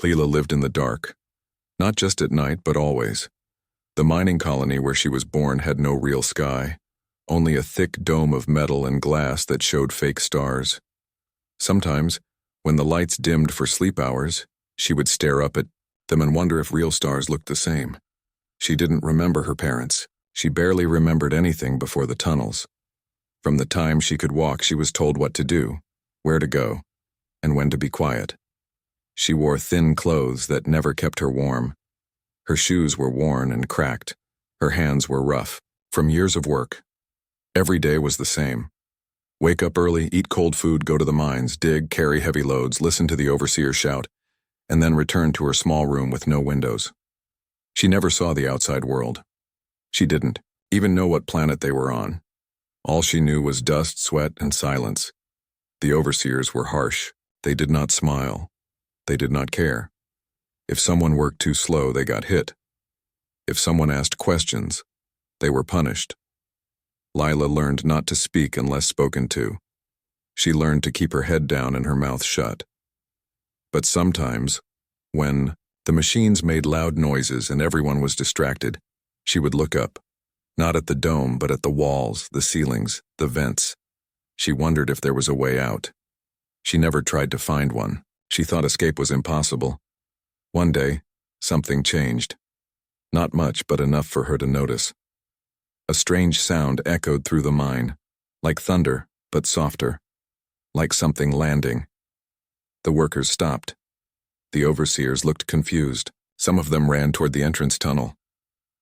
Leela lived in the dark, not just at night, but always. The mining colony where she was born had no real sky, only a thick dome of metal and glass that showed fake stars. Sometimes, when the lights dimmed for sleep hours, she would stare up at them and wonder if real stars looked the same. She didn't remember her parents. She barely remembered anything before the tunnels. From the time she could walk, she was told what to do, where to go, and when to be quiet. She wore thin clothes that never kept her warm. Her shoes were worn and cracked. Her hands were rough, from years of work. Every day was the same. Wake up early, eat cold food, go to the mines, dig, carry heavy loads, listen to the overseer shout, and then return to her small room with no windows. She never saw the outside world. She didn't even know what planet they were on. All she knew was dust, sweat, and silence. The overseers were harsh. They did not smile. They did not care. If someone worked too slow, they got hit. If someone asked questions, they were punished. Lila learned not to speak unless spoken to. She learned to keep her head down and her mouth shut. But sometimes, when the machines made loud noises and everyone was distracted, she would look up, not at the dome, but at the walls, the ceilings, the vents. She wondered if there was a way out. She never tried to find one. She thought escape was impossible. One day, something changed. Not much, but enough for her to notice. A strange sound echoed through the mine, like thunder, but softer, like something landing. The workers stopped. The overseers looked confused. Some of them ran toward the entrance tunnel.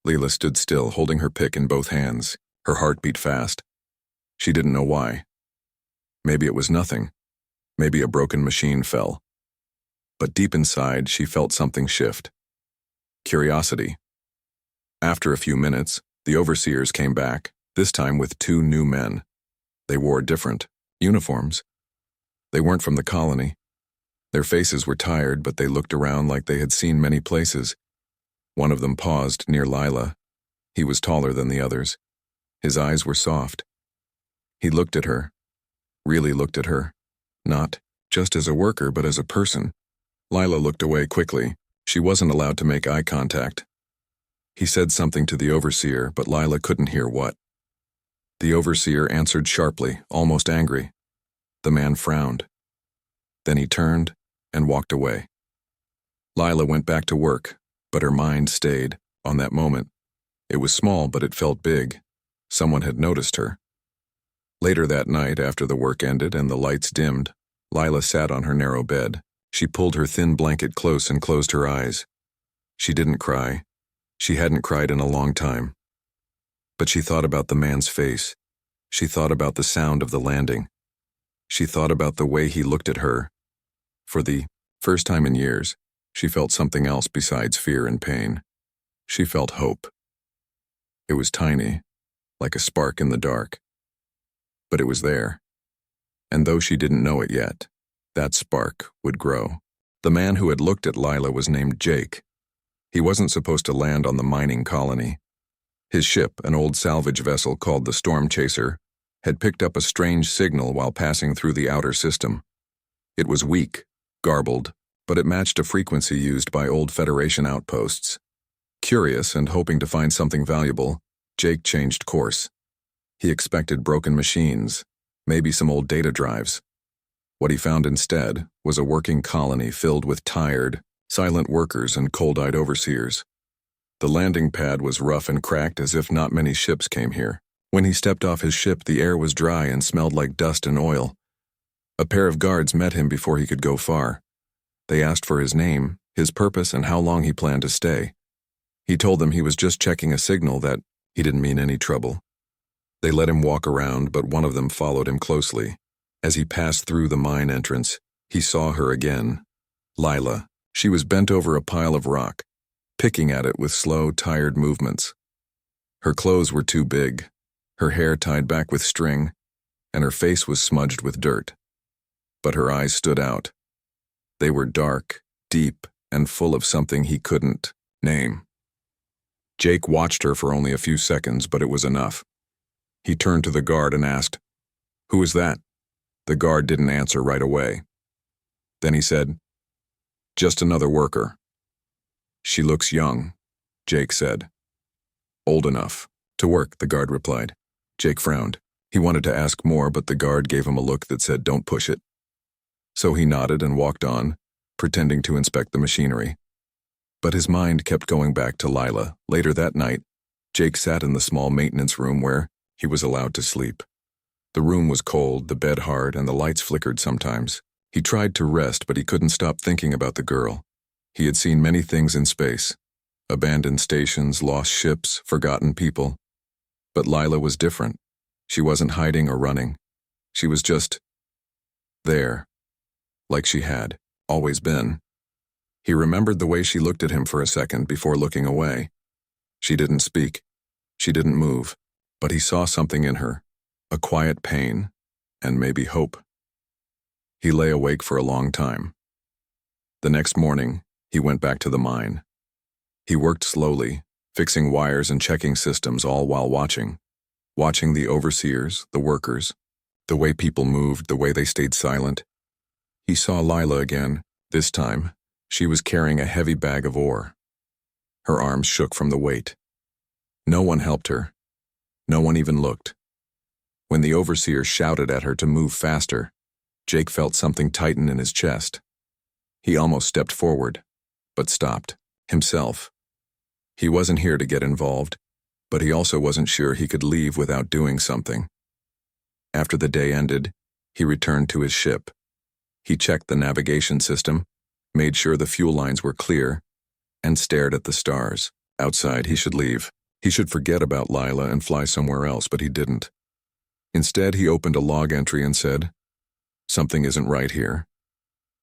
Leela stood still, holding her pick in both hands. Her heart beat fast. She didn't know why. Maybe it was nothing. Maybe a broken machine fell. But deep inside, she felt something shift. Curiosity. After a few minutes, the overseers came back, this time with 2 new men. They wore different uniforms. They weren't from the colony. Their faces were tired, but they looked around like they had seen many places. One of them paused near Lila. He was taller than the others. His eyes were soft. He looked at her, really looked at her, not just as a worker, but as a person. Lila looked away quickly. She wasn't allowed to make eye contact. He said something to the overseer, but Lila couldn't hear what. The overseer answered sharply, almost angry. The man frowned. Then he turned and walked away. Lila went back to work, but her mind stayed on that moment. It was small, but it felt big. Someone had noticed her. Later that night, after the work ended and the lights dimmed, Lila sat on her narrow bed. She pulled her thin blanket close and closed her eyes. She didn't cry. She hadn't cried in a long time. But she thought about the man's face. She thought about the sound of the landing. She thought about the way he looked at her. For the first time in years, she felt something else besides fear and pain. She felt hope. It was tiny, like a spark in the dark. But it was there. And though she didn't know it yet, that spark would grow. The man who had looked at Lila was named Jake. He wasn't supposed to land on the mining colony. His ship, an old salvage vessel called the Storm Chaser, had picked up a strange signal while passing through the outer system. It was weak, garbled, but it matched a frequency used by old Federation outposts. Curious and hoping to find something valuable, Jake changed course. He expected broken machines, maybe some old data drives. What he found instead was a working colony filled with tired, silent workers and cold-eyed overseers. The landing pad was rough and cracked as if not many ships came here. When he stepped off his ship, the air was dry and smelled like dust and oil. A pair of guards met him before he could go far. They asked for his name, his purpose, and how long he planned to stay. He told them he was just checking a signal, that he didn't mean any trouble. They let him walk around, but one of them followed him closely. As he passed through the mine entrance, he saw her again. Lila. She was bent over a pile of rock, picking at it with slow, tired movements. Her clothes were too big, her hair tied back with string, and her face was smudged with dirt. But her eyes stood out. They were dark, deep, and full of something he couldn't name. Jake watched her for only a few seconds, but it was enough. He turned to the guard and asked, "Who is that?" The guard didn't answer right away. Then he said, Just another worker. She looks young, Jake said. Old enough to work, the guard replied. Jake frowned. He wanted to ask more, but the guard gave him a look that said, "Don't push it." So he nodded and walked on, pretending to inspect the machinery. But his mind kept going back to Lila. Later that night, Jake sat in the small maintenance room where he was allowed to sleep. The room was cold, the bed hard, and the lights flickered sometimes. He tried to rest, but he couldn't stop thinking about the girl. He had seen many things in space: abandoned stations, lost ships, forgotten people. But Lila was different. She wasn't hiding or running. She was just there, like she had always been. He remembered the way she looked at him for a second before looking away. She didn't speak. She didn't move. But he saw something in her, a quiet pain, and maybe hope. He lay awake for a long time. The next morning, he went back to the mine. He worked slowly, fixing wires and checking systems, all while watching the overseers, the workers, the way people moved, the way they stayed silent. He saw Lila again. This time, she was carrying a heavy bag of ore. Her arms shook from the weight. No one helped her. No one even looked. When the overseer shouted at her to move faster, Jake felt something tighten in his chest. He almost stepped forward, but stopped, himself. He wasn't here to get involved, but he also wasn't sure he could leave without doing something. After the day ended, he returned to his ship. He checked the navigation system, made sure the fuel lines were clear, and stared at the stars. Outside, he should leave. He should forget about Lila and fly somewhere else, but he didn't. Instead, he opened a log entry and said, "Something isn't right here."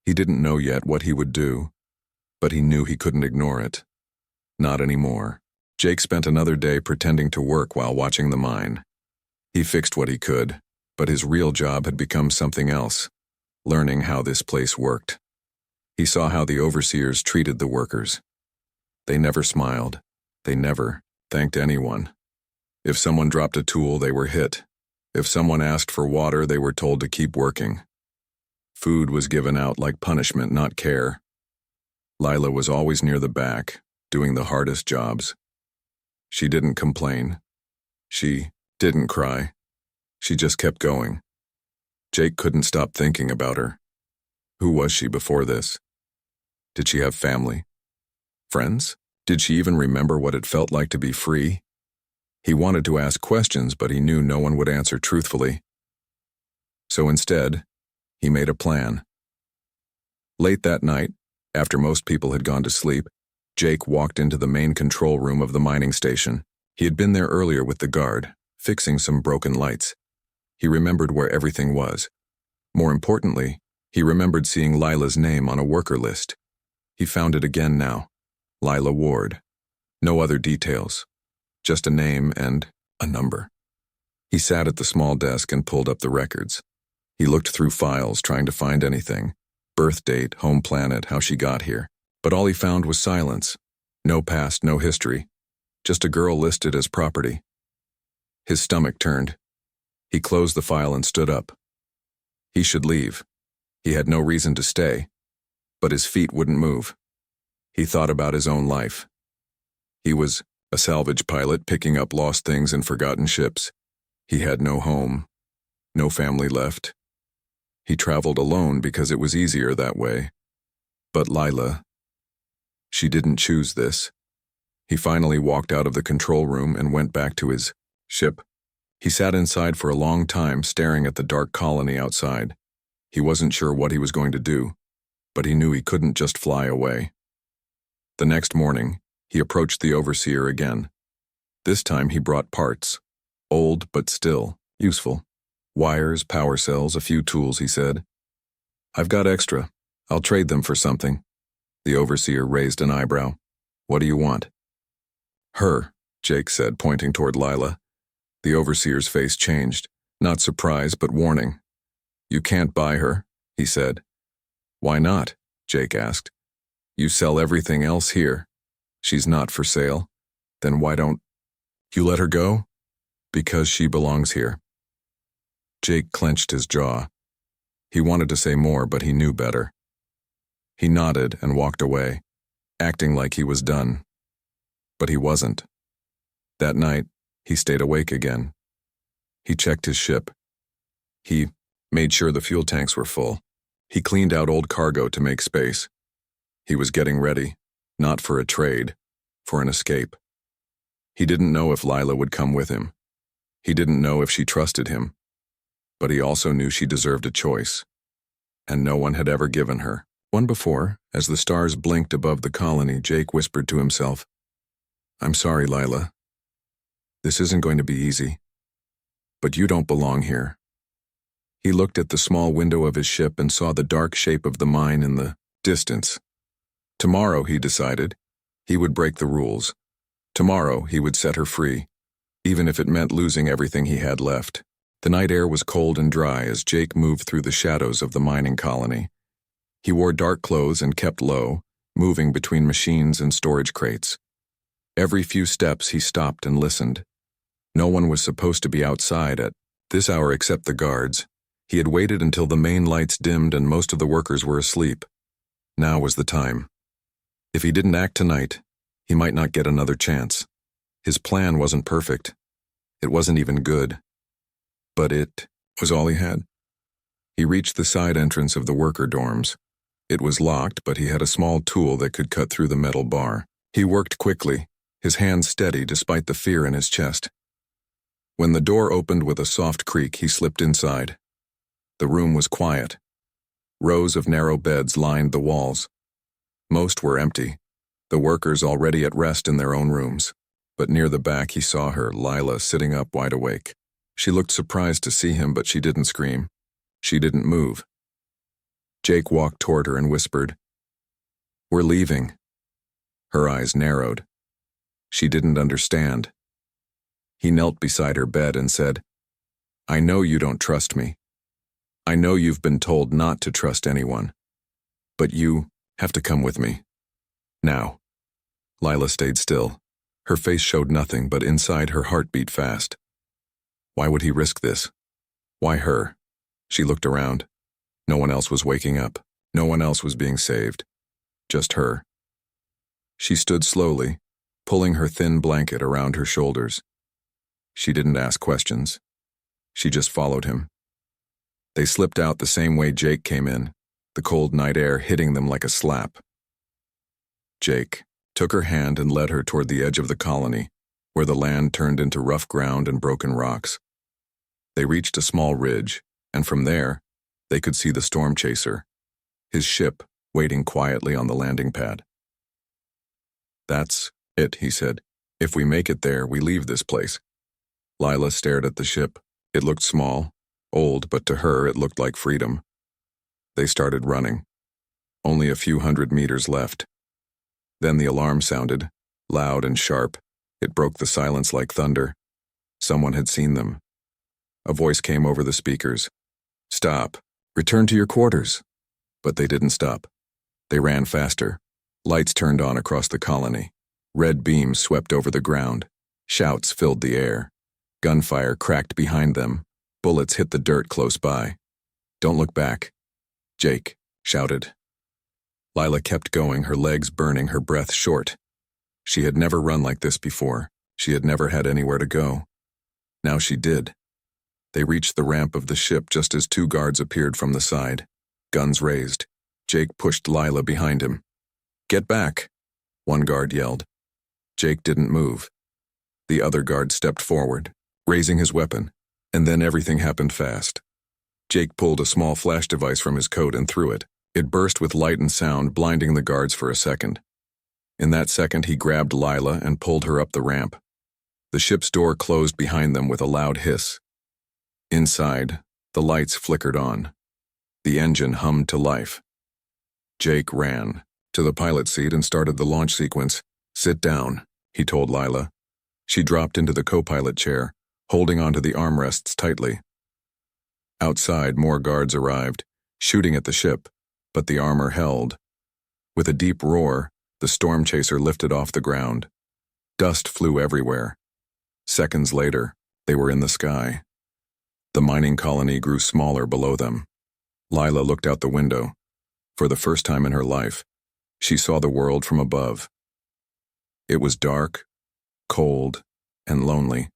He didn't know yet what he would do, but he knew he couldn't ignore it. Not anymore. Jake spent another day pretending to work while watching the mine. He fixed what he could, but his real job had become something else, learning how this place worked. He saw how the overseers treated the workers. They never smiled. They never thanked anyone. If someone dropped a tool, they were hit. If someone asked for water, they were told to keep working. Food was given out like punishment, not care. Lila was always near the back, doing the hardest jobs. She didn't complain. She didn't cry. She just kept going. Jake couldn't stop thinking about her. Who was she before this? Did she have family? Friends? Did she even remember what it felt like to be free? He wanted to ask questions, but he knew no one would answer truthfully. So instead, he made a plan. Late that night, after most people had gone to sleep, Jake walked into the main control room of the mining station. He had been there earlier with the guard, fixing some broken lights. He remembered where everything was. More importantly, he remembered seeing Lila's name on a worker list. He found it again now. Lila Ward. No other details. Just a name and a number. He sat at the small desk and pulled up the records. He looked through files, trying to find anything. Birth date, home planet, how she got here. But all he found was silence. No past, no history. Just a girl listed as property. His stomach turned. He closed the file and stood up. He should leave. He had no reason to stay. But his feet wouldn't move. He thought about his own life. He was a salvage pilot picking up lost things and forgotten ships. He had no home, no family left. He traveled alone because it was easier that way. But Lila, she didn't choose this. He finally walked out of the control room and went back to his ship. He sat inside for a long time, staring at the dark colony outside. He wasn't sure what he was going to do, but he knew he couldn't just fly away. The next morning, he approached the overseer again. This time he brought parts. Old, but still useful. Wires, power cells, a few tools, he said. "I've got extra. I'll trade them for something." The overseer raised an eyebrow. "What do you want?" "Her," Jake said, pointing toward Lila. The overseer's face changed, not surprise, but warning. "You can't buy her," he said. "Why not?" Jake asked. "You sell everything else here. She's not for sale. Then why don't you let her go?" "Because she belongs here." Jake clenched his jaw. He wanted to say more, but he knew better. He nodded and walked away, acting like he was done. But he wasn't. That night, he stayed awake again. He checked his ship. He made sure the fuel tanks were full. He cleaned out old cargo to make space. He was getting ready, not for a trade, for an escape. He didn't know if Lila would come with him. He didn't know if she trusted him. But he also knew she deserved a choice. And no one had ever given her one before. As the stars blinked above the colony, Jake whispered to himself, "I'm sorry, Lila. This isn't going to be easy. But you don't belong here." He looked at the small window of his ship and saw the dark shape of the mine in the distance. Tomorrow, he decided, he would break the rules. Tomorrow, he would set her free, even if it meant losing everything he had left. The night air was cold and dry as Jake moved through the shadows of the mining colony. He wore dark clothes and kept low, moving between machines and storage crates. Every few steps he stopped and listened. No one was supposed to be outside at this hour except the guards. He had waited until the main lights dimmed and most of the workers were asleep. Now was the time. If he didn't act tonight, he might not get another chance. His plan wasn't perfect. It wasn't even good. But it was all he had. He reached the side entrance of the worker dorms. It was locked, but he had a small tool that could cut through the metal bar. He worked quickly, his hands steady despite the fear in his chest. When the door opened with a soft creak, he slipped inside. The room was quiet. Rows of narrow beds lined the walls. Most were empty, the workers already at rest in their own rooms. But near the back he saw her, Lila, sitting up wide awake. She looked surprised to see him, but she didn't scream. She didn't move. Jake walked toward her and whispered, "We're leaving." Her eyes narrowed. She didn't understand. He knelt beside her bed and said, "I know you don't trust me. I know you've been told not to trust anyone. But you have to come with me. Now." Lila stayed still. Her face showed nothing, but inside her heart beat fast. Why would he risk this? Why her? She looked around. No one else was waking up. No one else was being saved. Just her. She stood slowly, pulling her thin blanket around her shoulders. She didn't ask questions. She just followed him. They slipped out the same way Jake came in, the cold night air hitting them like a slap. Jake took her hand and led her toward the edge of the colony, where the land turned into rough ground and broken rocks. They reached a small ridge, and from there, they could see the storm chaser, his ship waiting quietly on the landing pad. "That's it," he said. "If we make it there, we leave this place." Lila stared at the ship. It looked small, old, but to her it looked like freedom. They started running. Only a few hundred meters left. Then the alarm sounded, loud and sharp. It broke the silence like thunder. Someone had seen them. A voice came over the speakers. "Stop. Return to your quarters." But they didn't stop. They ran faster. Lights turned on across the colony. Red beams swept over the ground. Shouts filled the air. Gunfire cracked behind them. Bullets hit the dirt close by. "Don't look back," Jake shouted. Lila kept going, her legs burning, her breath short. She had never run like this before. She had never had anywhere to go. Now she did. They reached the ramp of the ship just as two guards appeared from the side, guns raised. Jake pushed Lila behind him. "Get back," one guard yelled. Jake didn't move. The other guard stepped forward, raising his weapon, and then everything happened fast. Jake pulled a small flash device from his coat and threw it. It burst with light and sound, blinding the guards for a second. In that second, he grabbed Lila and pulled her up the ramp. The ship's door closed behind them with a loud hiss. Inside, the lights flickered on. The engine hummed to life. Jake ran to the pilot seat and started the launch sequence. "Sit down," he told Lila. She dropped into the co-pilot chair, holding onto the armrests tightly. Outside, more guards arrived, shooting at the ship, but the armor held. With a deep roar, the storm chaser lifted off the ground. Dust flew everywhere. Seconds later, they were in the sky. The mining colony grew smaller below them. Lila looked out the window. For the first time in her life, she saw the world from above. It was dark, cold, and lonely.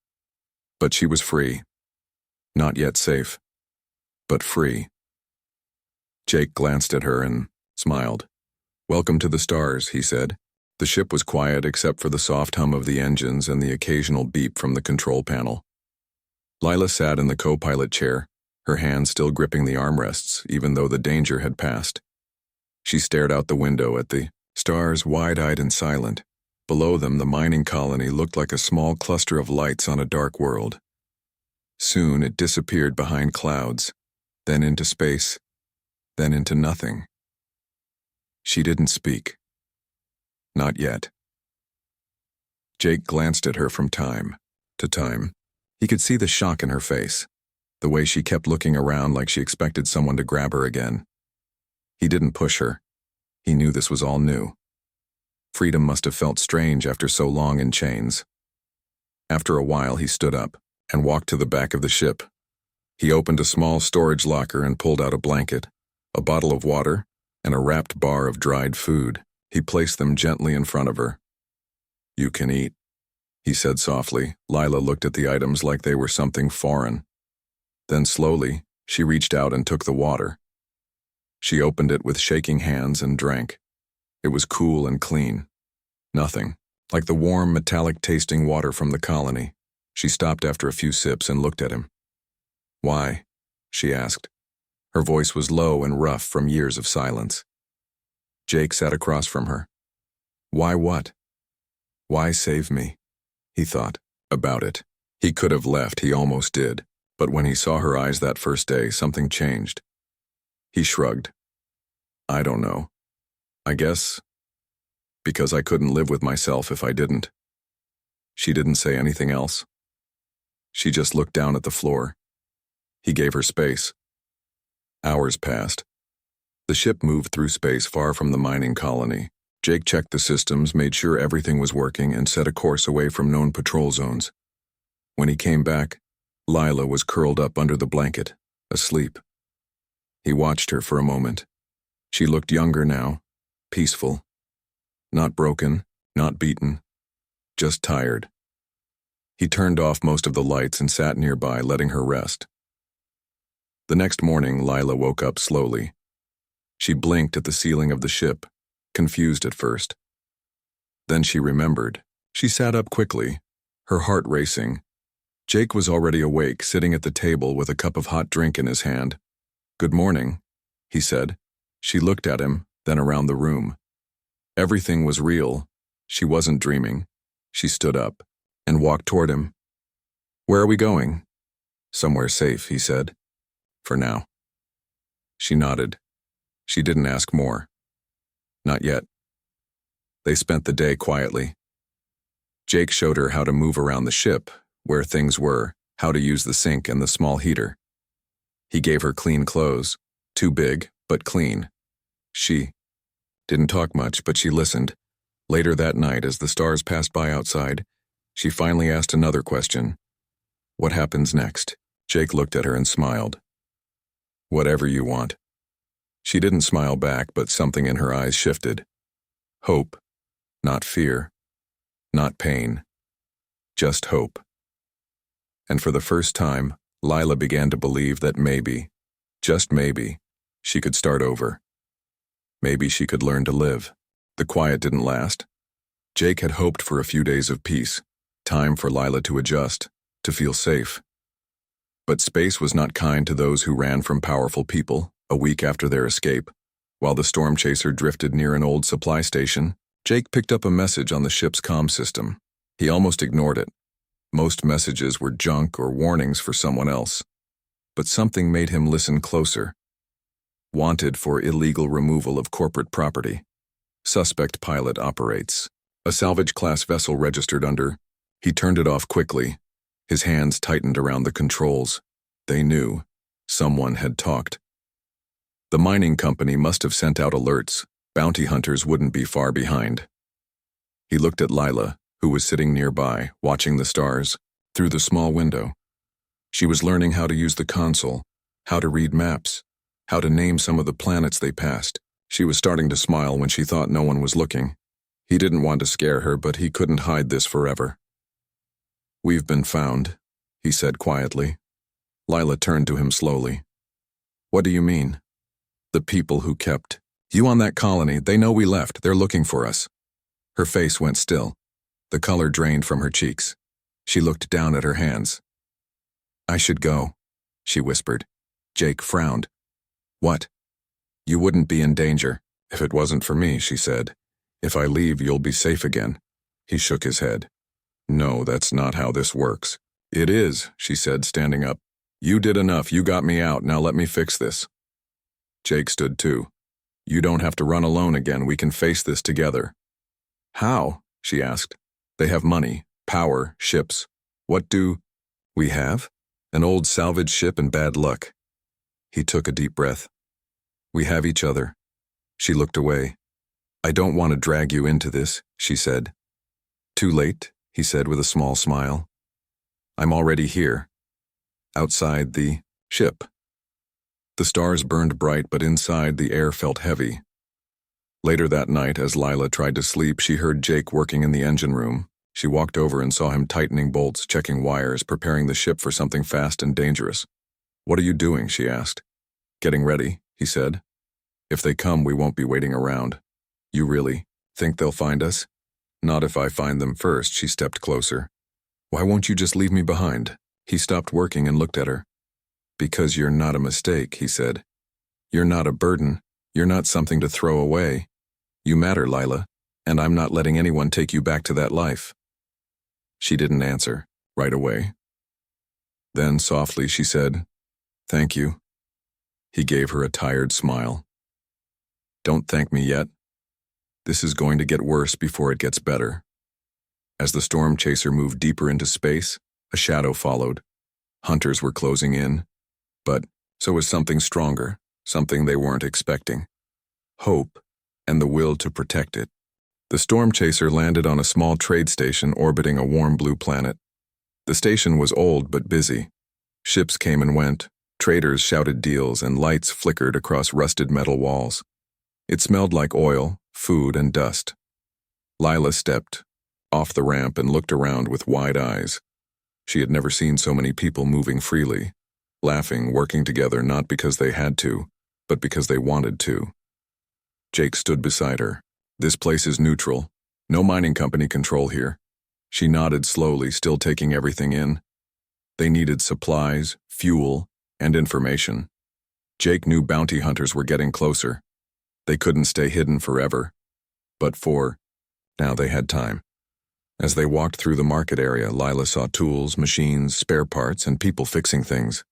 But she was free. Not yet safe, but free. Jake glanced at her and smiled. "Welcome to the stars," he said. The ship was quiet except for the soft hum of the engines and the occasional beep from the control panel. Lila sat in the co-pilot chair, her hands still gripping the armrests, even though the danger had passed. She stared out the window at the stars, wide-eyed and silent. Below them, the mining colony looked like a small cluster of lights on a dark world. Soon it disappeared behind clouds, then into space, then into nothing. She didn't speak. Not yet. Jake glanced at her from time to time. He could see the shock in her face, the way she kept looking around like she expected someone to grab her again. He didn't push her. He knew this was all new. Freedom must have felt strange after so long in chains. After a while, he stood up and walked to the back of the ship. He opened a small storage locker and pulled out a blanket, a bottle of water, and a wrapped bar of dried food. He placed them gently in front of her. "You can eat," he said softly. Lila looked at the items like they were something foreign. Then slowly, she reached out and took the water. She opened it with shaking hands and drank. It was cool and clean. Nothing, like the warm, metallic-tasting water from the colony. She stopped after a few sips and looked at him. "Why?" she asked. Her voice was low and rough from years of silence. Jake sat across from her. "Why what? Why save me?" he thought about it. He could have left, he almost did, but when he saw her eyes that first day, something changed. He shrugged. "I don't know. I guess because I couldn't live with myself if I didn't." She didn't say anything else. She just looked down at the floor. He gave her space. Hours passed. The ship moved through space far from the mining colony. Jake checked the systems, made sure everything was working, and set a course away from known patrol zones. When he came back, Lila was curled up under the blanket, asleep. He watched her for a moment. She looked younger now, peaceful. Not broken, not beaten, just tired. He turned off most of the lights and sat nearby, letting her rest. The next morning, Lila woke up slowly. She blinked at the ceiling of the ship, confused at first. Then she remembered. She sat up quickly, her heart racing. Jake was already awake, sitting at the table with a cup of hot drink in his hand. "Good morning," he said. She looked at him, then around the room. Everything was real. She wasn't dreaming. She stood up and walked toward him. "Where are we going?" "Somewhere safe," he said. "For now." She nodded. She didn't ask more. Not yet. They spent the day quietly. Jake showed her how to move around the ship, where things were, how to use the sink and the small heater. He gave her clean clothes, too big, but clean. She didn't talk much, but she listened. Later that night, as the stars passed by outside, she finally asked another question. "What happens next?" Jake looked at her and smiled. "Whatever you want." She didn't smile back, but something in her eyes shifted. Hope, not fear, not pain, just hope. And for the first time, Lila began to believe that maybe, just maybe, she could start over. Maybe she could learn to live. The quiet didn't last. Jake had hoped for a few days of peace, time for Lila to adjust, to feel safe. But space was not kind to those who ran from powerful people. A week after their escape, while the storm chaser drifted near an old supply station, Jake picked up a message on the ship's comm system. He almost ignored it. Most messages were junk or warnings for someone else. But something made him listen closer. Wanted for illegal removal of corporate property. Suspect pilot operates. A salvage-class vessel registered under. He turned it off quickly. His hands tightened around the controls. They knew. Someone had talked. The mining company must have sent out alerts. Bounty hunters wouldn't be far behind. He looked at Lila, who was sitting nearby, watching the stars, through the small window. She was learning how to use the console, how to read maps, how to name some of the planets they passed. She was starting to smile when she thought no one was looking. He didn't want to scare her, but he couldn't hide this forever. "We've been found," he said quietly. Lila turned to him slowly. "What do you mean?" "The people who kept you on that colony, they know we left. They're looking for us." Her face went still. The color drained from her cheeks. She looked down at her hands. "I should go," she whispered. Jake frowned. "What?" "You wouldn't be in danger if it wasn't for me," she said. "If I leave, you'll be safe again." He shook his head. "No, that's not how this works." "It is," she said, standing up. "You did enough. You got me out. Now let me fix this." Jake stood too. "You don't have to run alone again. We can face this together." "How?" she asked. "They have money, power, ships. What do we have? An old salvage ship and bad luck." He took a deep breath. "We have each other." She looked away. "I don't want to drag you into this," she said. "Too late," he said with a small smile. "I'm already here. Outside the ship." The stars burned bright, but inside the air felt heavy. Later that night, as Lila tried to sleep, she heard Jake working in the engine room. She walked over and saw him tightening bolts, checking wires, preparing the ship for something fast and dangerous. "What are you doing?" she asked. "Getting ready," he said. "If they come, we won't be waiting around." "You really think they'll find us?" "Not if I find them first." She stepped closer. "Why won't you just leave me behind?" He stopped working and looked at her. "Because you're not a mistake," he said. "You're not a burden. You're not something to throw away. You matter, Lila, and I'm not letting anyone take you back to that life." She didn't answer right away. Then, softly, she said, "Thank you." He gave her a tired smile. "Don't thank me yet. This is going to get worse before it gets better." As the storm chaser moved deeper into space, a shadow followed. Hunters were closing in, but so was something stronger, something they weren't expecting. Hope, and the will to protect it. The storm chaser landed on a small trade station orbiting a warm blue planet. The station was old but busy. Ships came and went, traders shouted deals, and lights flickered across rusted metal walls. It smelled like oil, food, and dust. Lila stepped off the ramp and looked around with wide eyes. She had never seen so many people moving freely, laughing, working together not because they had to, but because they wanted to. Jake stood beside her. "This place is neutral. No mining company control here." She nodded slowly, still taking everything in. They needed supplies, fuel, and information. Jake knew bounty hunters were getting closer. They couldn't stay hidden forever. But now they had time. As they walked through the market area, Lila saw tools, machines, spare parts, and people fixing things.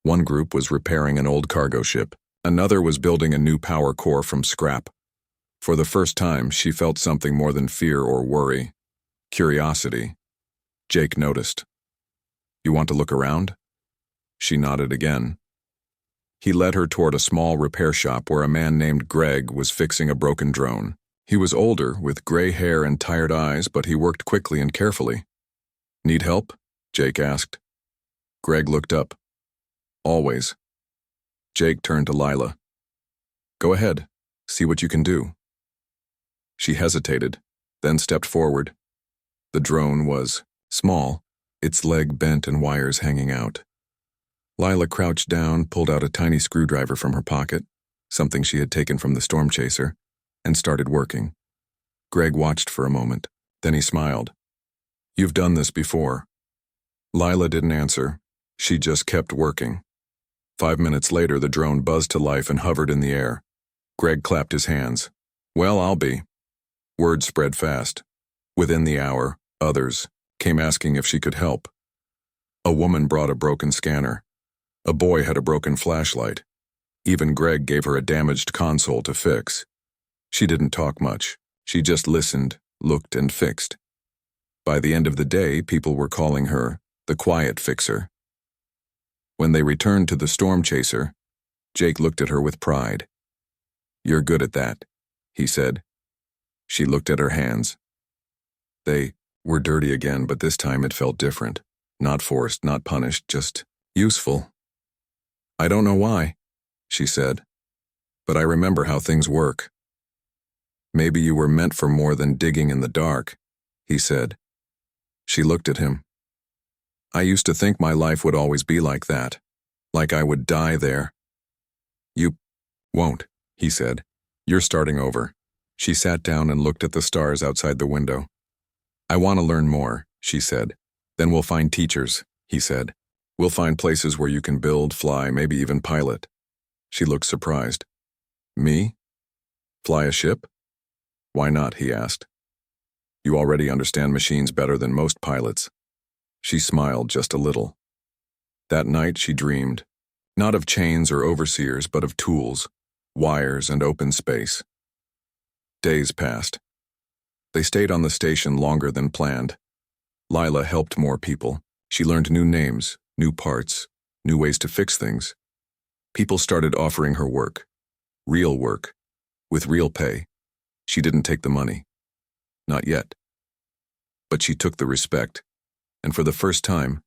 One group was repairing an old cargo ship. Another was building a new power core from scrap. For the first time, she felt something more than fear or worry. Curiosity. Jake noticed. "You want to look around?" She nodded again. He led her toward a small repair shop where a man named Greg was fixing a broken drone. He was older, with gray hair and tired eyes, but he worked quickly and carefully. "Need help?" Jake asked. Greg looked up. "Always." Jake turned to Lila. "Go ahead. See what you can do." She hesitated, then stepped forward. The drone was small, its leg bent and wires hanging out. Lila crouched down, pulled out a tiny screwdriver from her pocket, something she had taken from the storm chaser, and started working. Greg watched for a moment, then he smiled. "You've done this before." Lila didn't answer. She just kept working. 5 minutes later, the drone buzzed to life and hovered in the air. Greg clapped his hands. "Well, I'll be." Word spread fast. Within the hour, others came asking if she could help. A woman brought a broken scanner. A boy had a broken flashlight. Even Greg gave her a damaged console to fix. She didn't talk much. She just listened, looked, and fixed. By the end of the day, people were calling her the quiet fixer. When they returned to the storm chaser, Jake looked at her with pride. "You're good at that," he said. She looked at her hands. They were dirty again, but this time it felt different. Not forced, not punished, just useful. "I don't know why," she said. but I remember how things work. Maybe you were meant for more than digging in the dark, he said. She looked at him. I used to think my life would always be like that, like I would die there. You won't, he said. You're starting over. She sat down and looked at the stars outside the window. I want to learn more, she said. Then we'll find teachers, he said. We'll find places where you can build, fly, maybe even pilot. She looked surprised. Me? Fly a ship? Why not, he asked. You already understand machines better than most pilots. She smiled just a little. That night she dreamed, not of chains or overseers, but of tools, wires, and open space. Days passed. They stayed on the station longer than planned. Lila helped more people. She learned new names, new parts, new ways to fix things. People started offering her work, with real pay. She didn't take the money. Not yet. But she took the respect, and for the first time,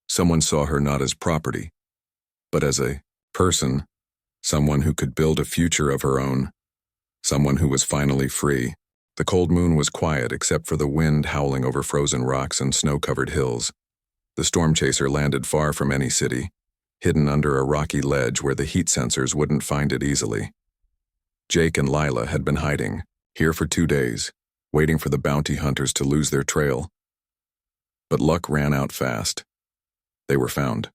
someone saw her not as property, but as a person, someone who could build a future of her own, someone who was finally free. The cold moon was quiet except for the wind howling over frozen rocks and snow-covered hills. The storm chaser landed far from any city, hidden under a rocky ledge where the heat sensors wouldn't find it easily. Jake and Lila had been hiding, here for 2 days, waiting for the bounty hunters to lose their trail. But luck ran out fast. They were found.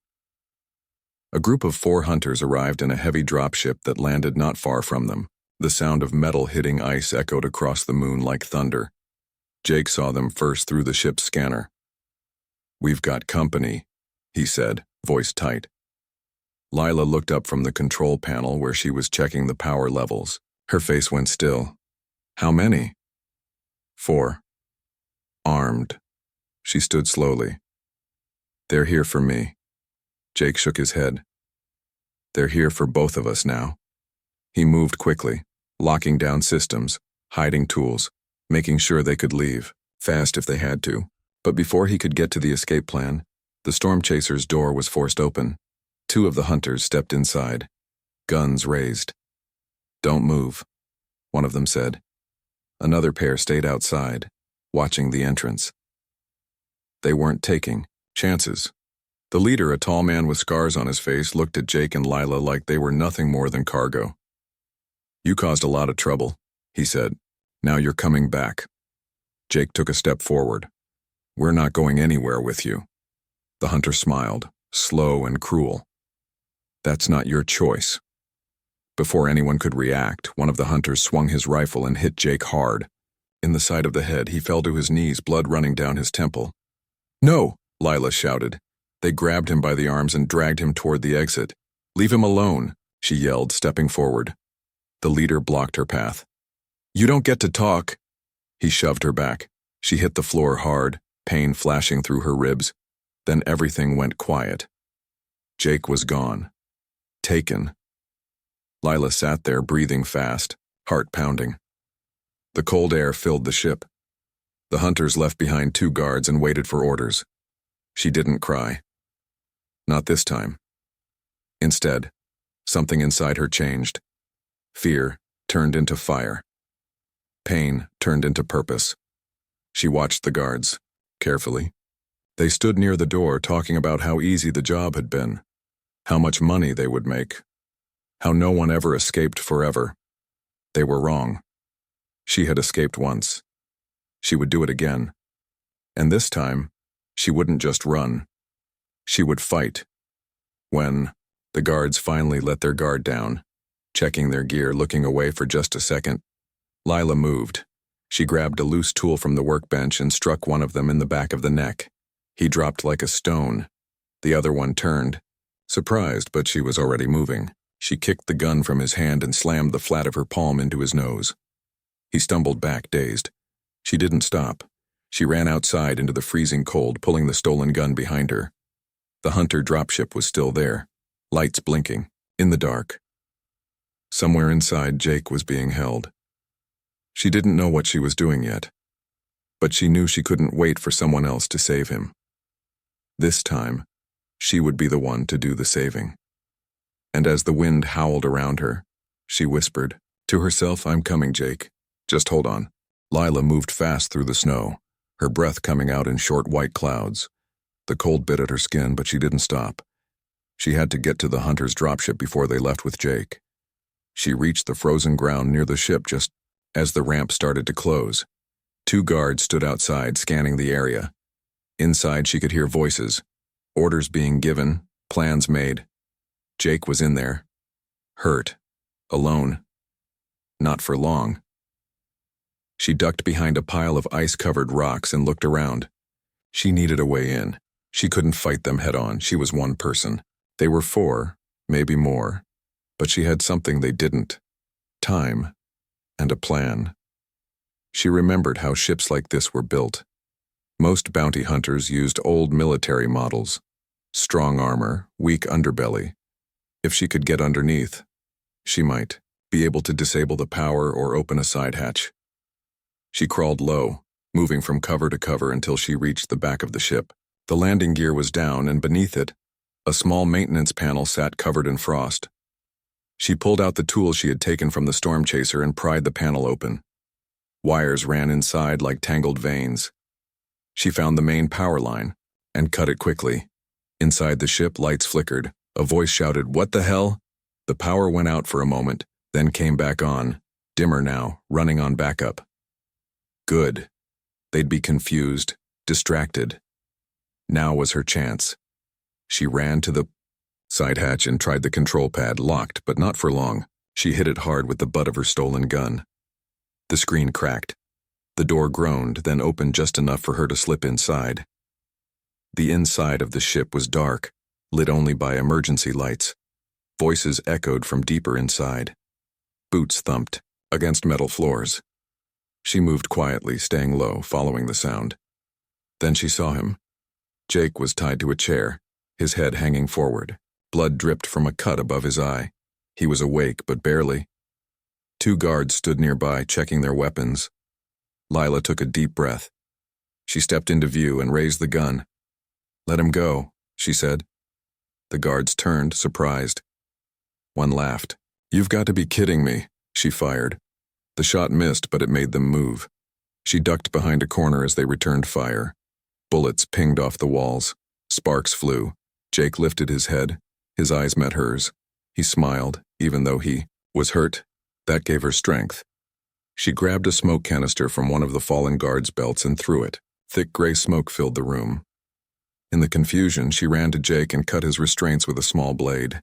A group of 4 hunters arrived in a heavy dropship that landed not far from them. The sound of metal hitting ice echoed across the moon like thunder. Jake saw them first through the ship's scanner. We've got company, he said, voice tight. Lila looked up from the control panel where she was checking the power levels. Her face went still. How many? 4. Armed. She stood slowly. They're here for me. Jake shook his head. They're here for both of us now. He moved quickly, locking down systems, hiding tools, making sure they could leave, fast if they had to. But before he could get to the escape plan, the storm chaser's door was forced open. 2 of the hunters stepped inside, guns raised. Don't move, one of them said. Another pair stayed outside, watching the entrance. They weren't taking chances. The leader, a tall man with scars on his face, looked at Jake and Lila like they were nothing more than cargo. You caused a lot of trouble, he said. Now you're coming back. Jake took a step forward. We're not going anywhere with you. The hunter smiled, slow and cruel. That's not your choice. Before anyone could react, one of the hunters swung his rifle and hit Jake hard. In the side of the head, he fell to his knees, blood running down his temple. No, Lila shouted. They grabbed him by the arms and dragged him toward the exit. Leave him alone, she yelled, stepping forward. The leader blocked her path. You don't get to talk. He shoved her back. She hit the floor hard, pain flashing through her ribs. Then everything went quiet. Jake was gone. Taken. Lila sat there, breathing fast, heart pounding. The cold air filled the ship. The hunters left behind 2 guards and waited for orders. She didn't cry. Not this time. Instead, something inside her changed. Fear turned into fire. Pain turned into purpose. She watched the guards, carefully. They stood near the door talking about how easy the job had been, how much money they would make, how no one ever escaped forever. They were wrong. She had escaped once. She would do it again. And this time, she wouldn't just run. She would fight. When the guards finally let their guard down, checking their gear, looking away for just a second, Lila moved. She grabbed a loose tool from the workbench and struck one of them in the back of the neck. He dropped like a stone. The other one turned, surprised, but she was already moving. She kicked the gun from his hand and slammed the flat of her palm into his nose. He stumbled back, dazed. She didn't stop. She ran outside into the freezing cold, pulling the stolen gun behind her. The hunter dropship was still there, lights blinking, in the dark. Somewhere inside, Jake was being held. She didn't know what she was doing yet, but she knew she couldn't wait for someone else to save him. This time, she would be the one to do the saving. And as the wind howled around her, she whispered. To herself, I'm coming, Jake. Just hold on. Lila moved fast through the snow, her breath coming out in short white clouds. The cold bit at her skin, but she didn't stop. She had to get to the hunter's dropship before they left with Jake. She reached the frozen ground near the ship just as the ramp started to close. 2 guards stood outside, scanning the area. Inside, she could hear voices, orders being given, plans made. Jake was in there, hurt, alone. Not for long. She ducked behind a pile of ice-covered rocks and looked around. She needed a way in. She couldn't fight them head-on. She was one person. They were 4, maybe more. But she had something they didn't. Time. And a plan. She remembered how ships like this were built. Most bounty hunters used old military models. Strong armor, weak underbelly. If she could get underneath, she might be able to disable the power or open a side hatch. She crawled low, moving from cover to cover until she reached the back of the ship. The landing gear was down, and beneath it, a small maintenance panel sat covered in frost. She pulled out the tools she had taken from the storm chaser and pried the panel open. Wires ran inside like tangled veins. She found the main power line and cut it quickly. Inside the ship, lights flickered. A voice shouted, "What the hell?" The power went out for a moment, then came back on, dimmer now, running on backup. Good. They'd be confused, distracted. Now was her chance. She ran to the side hatch and tried the control pad, locked, but not for long. She hit it hard with the butt of her stolen gun. The screen cracked. The door groaned, then opened just enough for her to slip inside. The inside of the ship was dark, lit only by emergency lights. Voices echoed from deeper inside. Boots thumped against metal floors. She moved quietly, staying low, following the sound. Then she saw him. Jake was tied to a chair, his head hanging forward. Blood dripped from a cut above his eye. He was awake, but barely. 2 guards stood nearby, checking their weapons. Lila took a deep breath. She stepped into view and raised the gun. "Let him go," she said. The guards turned, surprised. One laughed. "You've got to be kidding me," she fired. The shot missed, but it made them move. She ducked behind a corner as they returned fire. Bullets pinged off the walls. Sparks flew. Jake lifted his head. His eyes met hers. He smiled, even though he was hurt. That gave her strength. She grabbed a smoke canister from one of the fallen guards' belts and threw it. Thick gray smoke filled the room. In the confusion, she ran to Jake and cut his restraints with a small blade.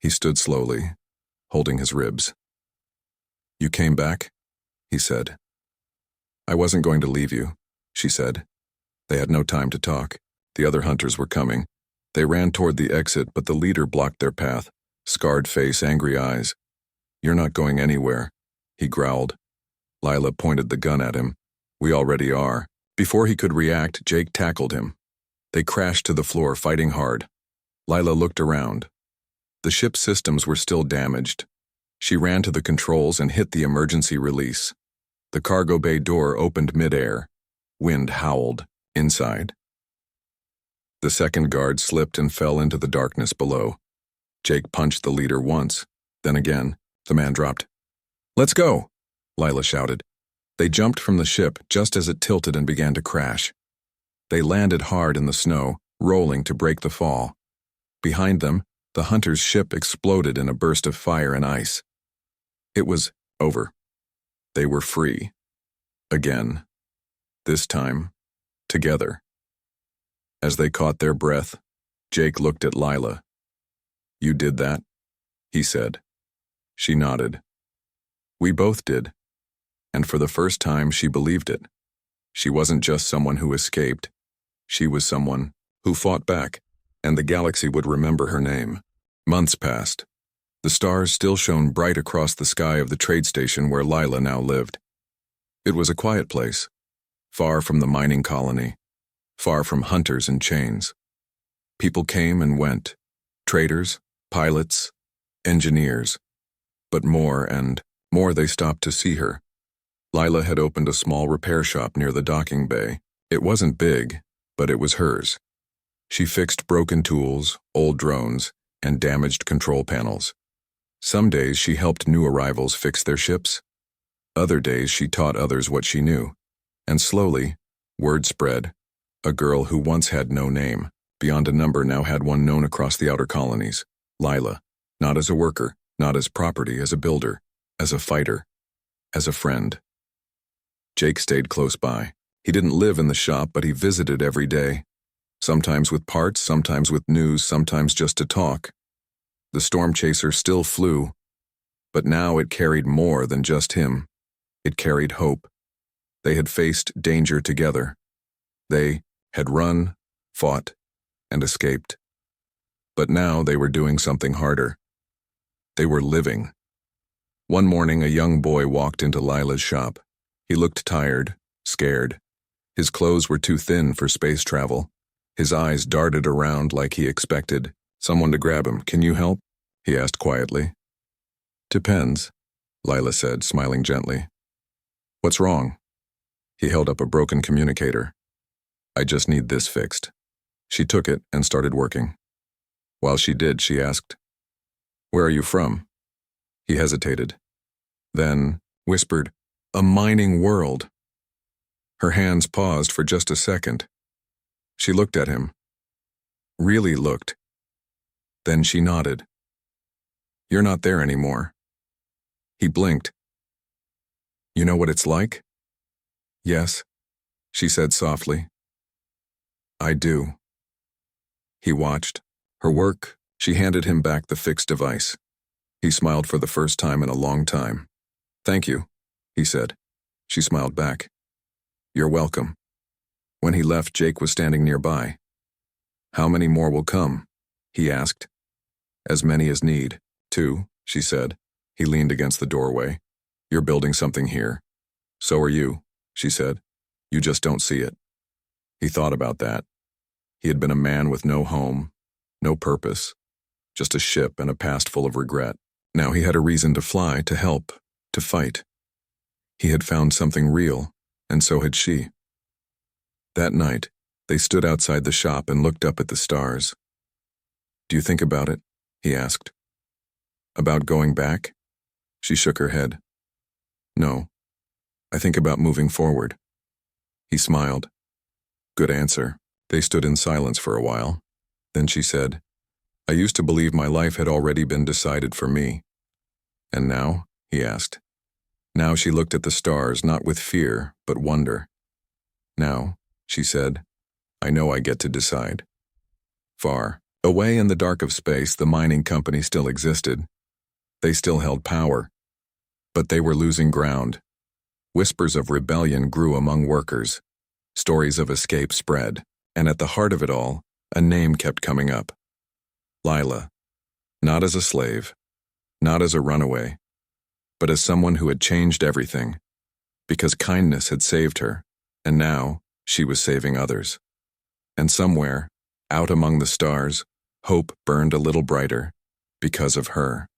He stood slowly, holding his ribs. "You came back?" he said. "I wasn't going to leave you," she said. They had no time to talk. The other hunters were coming. They ran toward the exit, but the leader blocked their path. Scarred face, angry eyes. "You're not going anywhere," he growled. Lila pointed the gun at him. "We already are." Before he could react, Jake tackled him. They crashed to the floor, fighting hard. Lila looked around. The ship's systems were still damaged. She ran to the controls and hit the emergency release. The cargo bay door opened midair. Wind howled inside. The second guard slipped and fell into the darkness below. Jake punched the leader once, then again. The man dropped. "Let's go," Lila shouted. They jumped from the ship just as it tilted and began to crash. They landed hard in the snow, rolling to break the fall. Behind them, the hunter's ship exploded in a burst of fire and ice. It was over. They were free. Again. This time, together. As they caught their breath, Jake looked at Lila. "You did that?" he said. She nodded. "We both did." And for the first time, she believed it. She wasn't just someone who escaped. She was someone who fought back, and the galaxy would remember her name. Months passed. The stars still shone bright across the sky of the trade station where Lila now lived. It was a quiet place, far from the mining colony, far from hunters and chains. People came and went, traders, pilots, engineers. But more and more they stopped to see her. Lila had opened a small repair shop near the docking bay. It wasn't big, but it was hers. She fixed broken tools, old drones, and damaged control panels. Some days she helped new arrivals fix their ships. Other days she taught others what she knew. And slowly, word spread. A girl who once had no name, beyond a number, now had one known across the outer colonies. Lila. Not as a worker, not as property, as a builder, as a fighter, as a friend. Jake stayed close by. He didn't live in the shop, but he visited every day. Sometimes with parts, sometimes with news, sometimes just to talk. The storm chaser still flew, but now it carried more than just him. It carried hope. They had faced danger together. They had run, fought, and escaped. But now they were doing something harder. They were living. One morning, a young boy walked into Lila's shop. He looked tired, scared. His clothes were too thin for space travel. His eyes darted around like he expected someone to grab him. "Can you help?" he asked quietly. "Depends," Lila said, smiling gently. "What's wrong?" He held up a broken communicator. "I just need this fixed." She took it and started working. While she did, she asked, "Where are you from?" He hesitated, then whispered, "A mining world." Her hands paused for just a second. She looked at him. Really looked. Then she nodded. "You're not there anymore." He blinked. "You know what it's like?" "Yes," she said softly. "I do." He watched. Her work, she handed him back the fixed device. He smiled for the first time in a long time. "Thank you," he said. She smiled back. "You're welcome." When he left, Jake was standing nearby. "How many more will come?" he asked. "As many as need." "Two," she said. He leaned against the doorway. "You're building something here." "So are you," she said. "You just don't see it." He thought about that. He had been a man with no home, no purpose, just a ship and a past full of regret. Now he had a reason to fly, to help, to fight. He had found something real, and so had she. That night, they stood outside the shop and looked up at the stars. "Do you think about it?" he asked. "About going back?" She shook her head. "No. I think about moving forward." He smiled. "Good answer." They stood in silence for a while. Then she said, "I used to believe my life had already been decided for me." "And now?" he asked. Now she looked at the stars, not with fear, but wonder. "Now," she said, "I know I get to decide." Far away in the dark of space, the mining company still existed. They still held power. But they were losing ground. Whispers of rebellion grew among workers. Stories of escape spread. And at the heart of it all, a name kept coming up. Lila. Not as a slave, not as a runaway, but as someone who had changed everything. Because kindness had saved her, and now she was saving others. And somewhere, out among the stars, hope burned a little brighter because of her.